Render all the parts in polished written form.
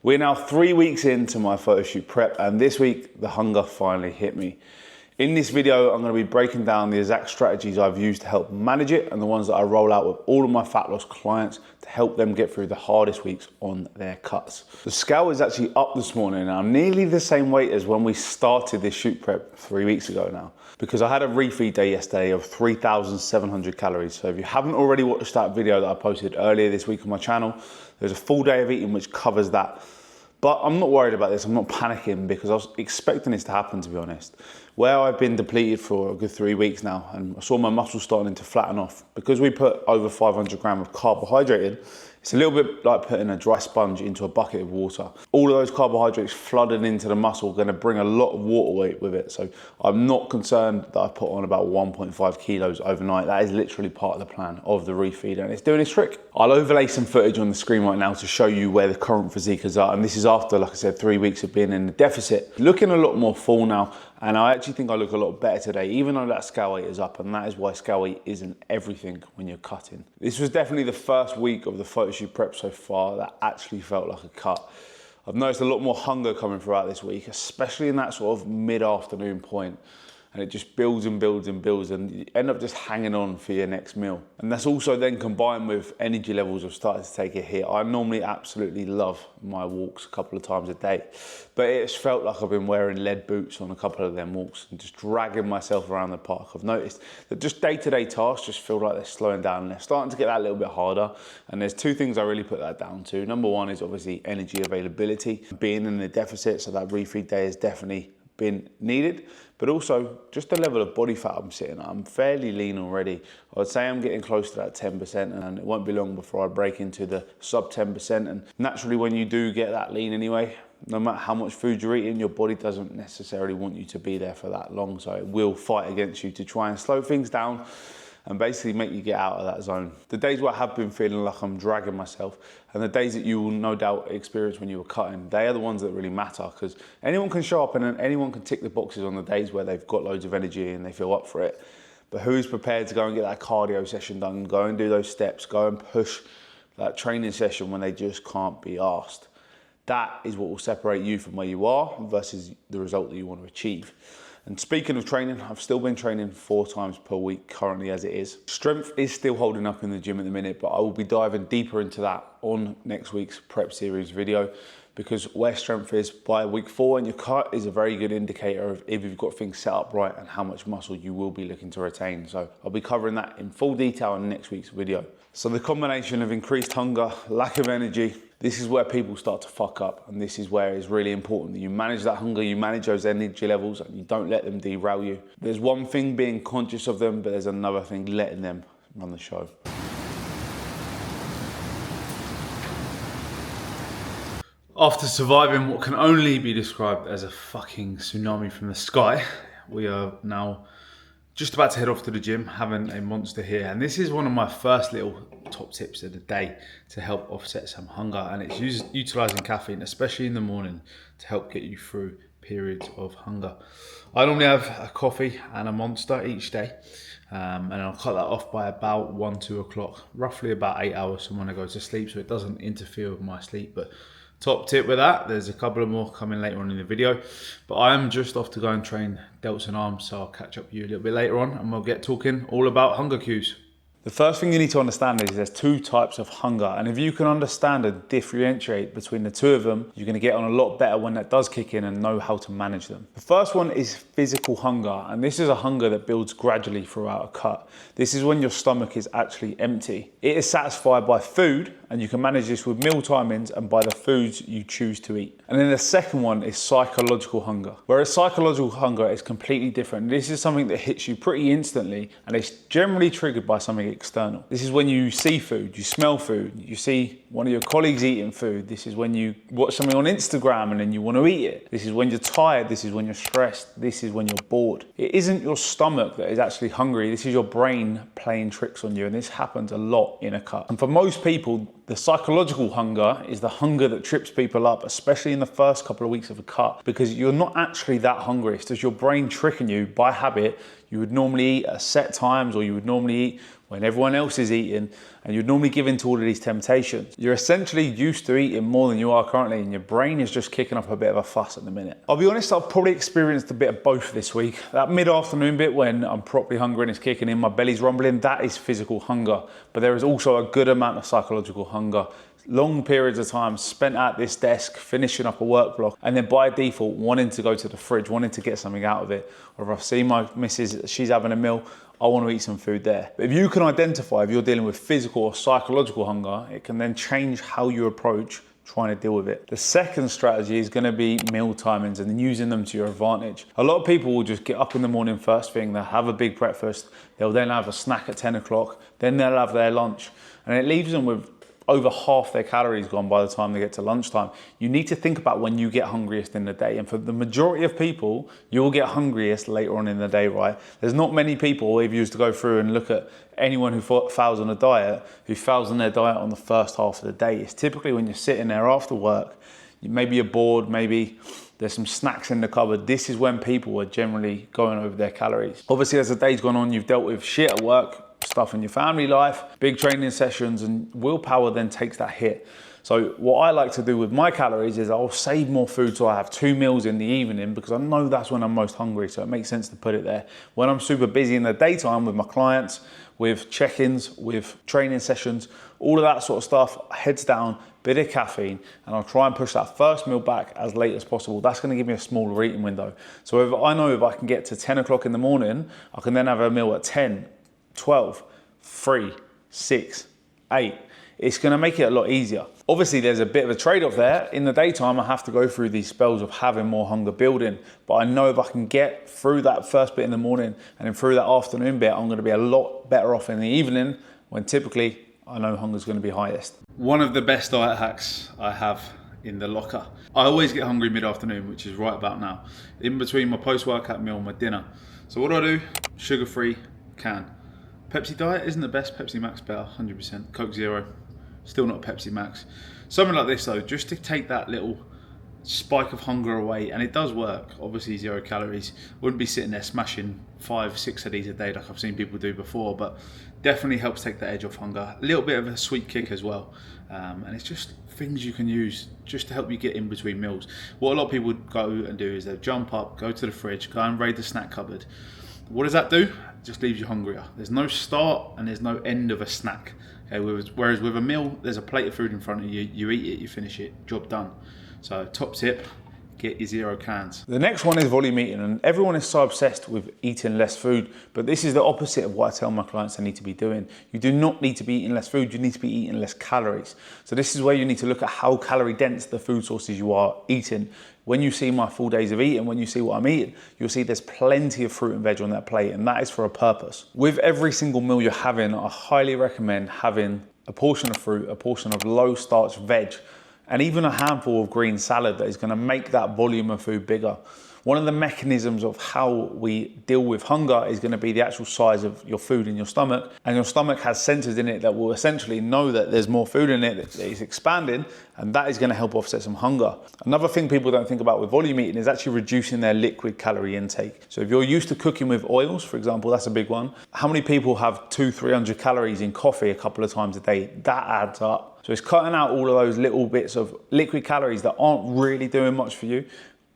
We're now 3 weeks into my photo shoot prep, and this week the hunger finally hit me. In this video, I'm going to be breaking down the exact strategies I've used to help manage it and the ones that I roll out with all of my fat loss clients to help them get through the hardest weeks on their cuts. The scale is actually up this morning, and I'm nearly the same weight as when we started this shoot prep 3 weeks ago now, because I had a refeed day yesterday of 3,700 calories. So if you haven't already watched that video that I posted earlier this week on my channel, there's a full day of eating which covers that. But I'm not worried about this, I'm not panicking, because I was expecting this to happen, to be honest. Where I've been depleted for a good 3 weeks now, and I saw my muscles starting to flatten off, because we put over 500 grams of carbohydrate in, it's a little bit like putting a dry sponge into a bucket of water. All of those carbohydrates flooded into the muscle are going to bring a lot of water weight with it. So I'm not concerned that I put on about 1.5 kilos overnight. That is literally part of the plan of the refeed, and it's doing its trick. I'll overlay some footage on the screen right now to show you where the current physique is at. And this is after, like I said, 3 weeks of being in the deficit. Looking a lot more full now. And I actually think I look a lot better today, even though that scale weight is up, and that is why scale weight isn't everything when you're cutting. This was definitely the first week of the photo shoot prep so far that actually felt like a cut. I've noticed a lot more hunger coming throughout this week, especially in that sort of mid-afternoon point. And it just builds and builds and builds, and you end up just hanging on for your next meal. And that's also then combined with energy levels have started to take a hit. I normally absolutely love my walks a couple of times a day, but it's felt like I've been wearing lead boots on a couple of them walks and just dragging myself around the park. I've noticed that just day-to-day tasks just feel like they're slowing down, and they're starting to get that little bit harder. And there's two things I really put that down to. Number one is obviously energy availability, being in the deficit, so that refeed day has definitely been needed, but also just the level of body fat I'm sitting at. I'm fairly lean already. I'd say I'm getting close to that 10%, and it won't be long before I break into the sub 10%. And naturally, when you do get that lean anyway, no matter how much food you're eating, your body doesn't necessarily want you to be there for that long. So it will fight against you to try and slow things down and basically make you get out of that zone. The days where I have been feeling like I'm dragging myself, and the days that you will no doubt experience when you were cutting, they are the ones that really matter, because anyone can show up and anyone can tick the boxes on the days where they've got loads of energy and they feel up for it. But who's prepared to go and get that cardio session done, go and do those steps, go and push that training session when they just can't be asked? That is what will separate you from where you are versus the result that you want to achieve. And speaking of training, I've still been training 4 times per week currently as it is. Strength is still holding up in the gym at the minute, but I will be diving deeper into that on next week's prep series video, because where strength is by week 4 in your cut is a very good indicator of if you've got things set up right and how much muscle you will be looking to retain. So I'll be covering that in full detail in next week's video. So the combination of increased hunger, lack of energy, this is where people start to fuck up, and this is where it's really important that you manage that hunger, you manage those energy levels, and you don't let them derail you. There's one thing being conscious of them, but there's another thing letting them run the show. After surviving what can only be described as a fucking tsunami from the sky, we are now just about to head off to the gym, having a monster here. And this is one of my first little top tips of the day to help offset some hunger. And it's utilizing caffeine, especially in the morning, to help get you through periods of hunger. I normally have a coffee and a monster each day. And I'll cut that off by about 1-2 o'clock, roughly about 8 hours from when I go to sleep, so it doesn't interfere with my sleep. But top tip with that, there's a couple of more coming later on in the video, but I am just off to go and train delts and arms, so I'll catch up with you a little bit later on and we'll get talking all about hunger cues. The first thing you need to understand is there's 2 types of hunger, and if you can understand and differentiate between the 2 of them, you're going to get on a lot better when that does kick in and know how to manage them. The first one is physical hunger, and this is a hunger that builds gradually throughout a cut. This is when your stomach is actually empty. It is satisfied by food, and you can manage this with meal timings and by the foods you choose to eat. And then the second one is psychological hunger. Whereas psychological hunger is completely different. This is something that hits you pretty instantly, and it's generally triggered by something external. This is when you see food, you smell food, you see one of your colleagues eating food. This is when you watch something on Instagram and then you want to eat it. This is when you're tired. This is when you're stressed. This is when you're bored. It isn't your stomach that is actually hungry. This is your brain playing tricks on you, and this happens a lot in a cut. And for most people, the psychological hunger is the hunger that trips people up, especially in the first couple of weeks of a cut, because you're not actually that hungry. It's just your brain tricking you by habit. You would normally eat at set times, or you would normally eat when everyone else is eating, and you'd normally give in to all of these temptations. You're essentially used to eating more than you are currently, and your brain is just kicking up a bit of a fuss at the minute. I'll be honest, I've probably experienced a bit of both this week. That mid-afternoon bit when I'm properly hungry and it's kicking in, my belly's rumbling, that is physical hunger. But there is also a good amount of psychological hunger. Long periods of time spent at this desk, finishing up a work block, and then by default, wanting to go to the fridge, wanting to get something out of it. Or if I see my missus, she's having a meal, I want to eat some food there. But if you can identify if you're dealing with physical or psychological hunger, it can then change how you approach trying to deal with it. The second strategy is going to be meal timings and using them to your advantage. A lot of people will just get up in the morning first thing, they'll have a big breakfast, they'll then have a snack at 10 o'clock, then they'll have their lunch, and it leaves them with over half their calories gone by the time they get to lunchtime. You need to think about when you get hungriest in the day. And for the majority of people, you'll get hungriest later on in the day, right? There's not many people, if you used to go through and look at anyone who fails on a diet, who fails on their diet on the first half of the day. It's typically when you're sitting there after work, maybe you're bored, maybe there's some snacks in the cupboard. This is when people are generally going over their calories. Obviously, as the day's gone on, you've dealt with shit at work, stuff in your family life, big training sessions, and willpower then takes that hit. So what I like to do with my calories is I'll save more food, so I have 2 meals in the evening, because I know that's when I'm most hungry, so it makes sense to put it there. When I'm super busy in the daytime with my clients, with check-ins, with training sessions, all of that sort of stuff, heads down, bit of caffeine, and I'll try and push that first meal back as late as possible. That's going to give me a smaller eating window. So if I know if I can get to 10 o'clock in the morning, I can then have a meal at 10, 12, 3, 6, 8. It's going to make it a lot easier. Obviously, there's a bit of a trade-off there. In the daytime, I have to go through these spells of having more hunger building, but I know if I can get through that first bit in the morning and then through that afternoon bit, I'm going to be a lot better off in the evening, when typically I know hunger's going to be highest. One of the best diet hacks I have in the locker. I always get hungry mid-afternoon, which is right about now, in between my post-workout meal and my dinner. So what do? Sugar-free can. Pepsi Diet isn't the best, Pepsi Max better, 100%. Coke Zero, still not Pepsi Max. Something like this though, just to take that little spike of hunger away, and it does work. Obviously 0 calories. Wouldn't be sitting there smashing 5, 6 of these a day like I've seen people do before, but definitely helps take the edge off hunger. A little bit of a sweet kick as well. And it's just things you can use just to help you get in between meals. What a lot of people go and do is they'll jump up, go to the fridge, go and raid the snack cupboard. What does that do? It just leaves you hungrier. There's no start and there's no end of a snack. Okay, whereas with a meal, there's a plate of food in front of you, you eat it, you finish it, job done. So top tip, get your 0 cans. The next one is volume eating, and everyone is so obsessed with eating less food, but this is the opposite of what I tell my clients they need to be doing. You do not need to be eating less food, you need to be eating less calories. So this is where you need to look at how calorie dense the food sources you are eating. When you see my full days of eating, when you see what I'm eating, you'll see there's plenty of fruit and veg on that plate, and that is for a purpose. With every single meal you're having, I highly recommend having a portion of fruit, a portion of low starch veg, and even a handful of green salad that is going to make that volume of food bigger. One of the mechanisms of how we deal with hunger is going to be the actual size of your food in your stomach, and your stomach has sensors in it that will essentially know that there's more food in it, that it's expanding, and that is going to help offset some hunger. Another thing people don't think about with volume eating is actually reducing their liquid calorie intake. So if you're used to cooking with oils, for example, that's a big one. How many people have 200-300 calories in coffee a couple of times a day? That adds up. So it's cutting out all of those little bits of liquid calories that aren't really doing much for you.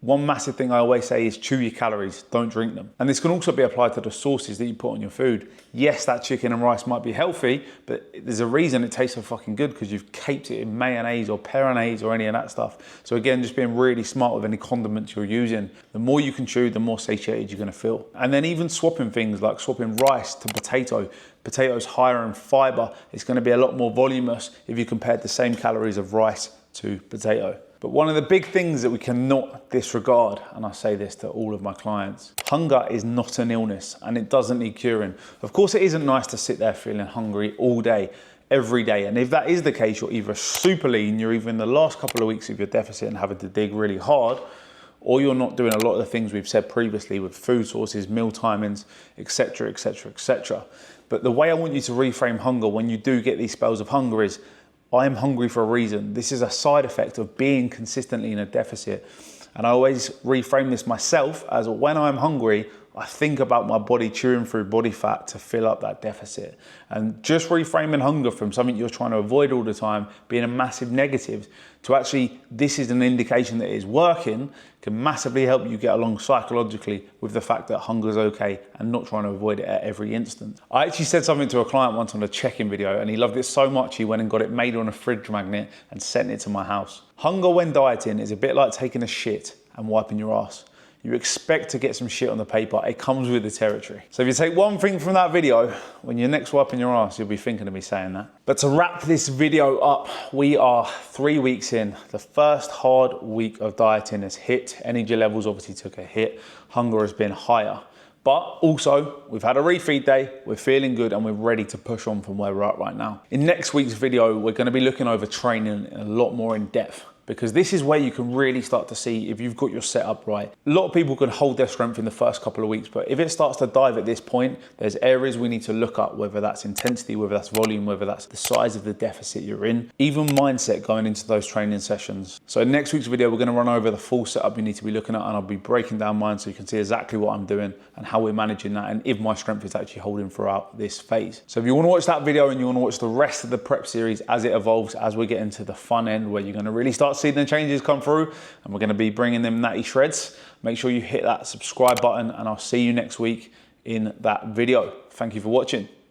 One massive thing I always say is chew your calories, don't drink them. And this can also be applied to the sauces that you put on your food. Yes, that chicken and rice might be healthy, but there's a reason it tastes so fucking good, because you've caped it in mayonnaise or peronaise or any of that stuff. So again, just being really smart with any condiments you're using. The more you can chew, the more satiated you're gonna feel. And then even swapping things, like swapping rice to potato. Potato's higher in fiber. It's gonna be a lot more voluminous if you compared the same calories of rice to potato. But one of the big things that we cannot disregard, and I say this to all of my clients, hunger is not an illness and it doesn't need curing. Of course, it isn't nice to sit there feeling hungry all day, every day. And if that is the case, you're either super lean, you're either in the last couple of weeks of your deficit and having to dig really hard, or you're not doing a lot of the things we've said previously with food sources, meal timings, etc., etc., etc. But the way I want you to reframe hunger when you do get these spells of hunger is, I'm hungry for a reason. This is a side effect of being consistently in a deficit. And I always reframe this myself as, when I'm hungry, I think about my body chewing through body fat to fill up that deficit. And just reframing hunger from something you're trying to avoid all the time being a massive negative to actually, this is an indication that it is working, can massively help you get along psychologically with the fact that hunger is okay and not trying to avoid it at every instant. I actually said something to a client once on a check-in video and he loved it so much he went and got it made on a fridge magnet and sent it to my house. Hunger when dieting is a bit like taking a shit and wiping your ass. You expect to get some shit on the paper. It comes with the territory. So if you take one thing from that video, when you're next wiping your ass, you'll be thinking of me saying that. But to wrap this video up, we are 3 weeks in. The first hard week of dieting has hit. Energy levels obviously took a hit. Hunger has been higher. But also, we've had a refeed day, we're feeling good, and we're ready to push on from where we're at right now. In next week's video, we're gonna be looking over training a lot more in depth, because this is where you can really start to see if you've got your setup right. A lot of people can hold their strength in the first couple of weeks, but if it starts to dive at this point, there's areas we need to look at, whether that's intensity, whether that's volume, whether that's the size of the deficit you're in, even mindset going into those training sessions. So in next week's video, we're gonna run over the full setup you need to be looking at, and I'll be breaking down mine so you can see exactly what I'm doing and how we're managing that, and if my strength is actually holding throughout this phase. So if you wanna watch that video and you wanna watch the rest of the prep series as it evolves, as we get into the fun end where you're gonna really start seeing the changes come through and we're going to be bringing them natty shreds, make sure you hit that subscribe button and I'll see you next week in that video. Thank you for watching.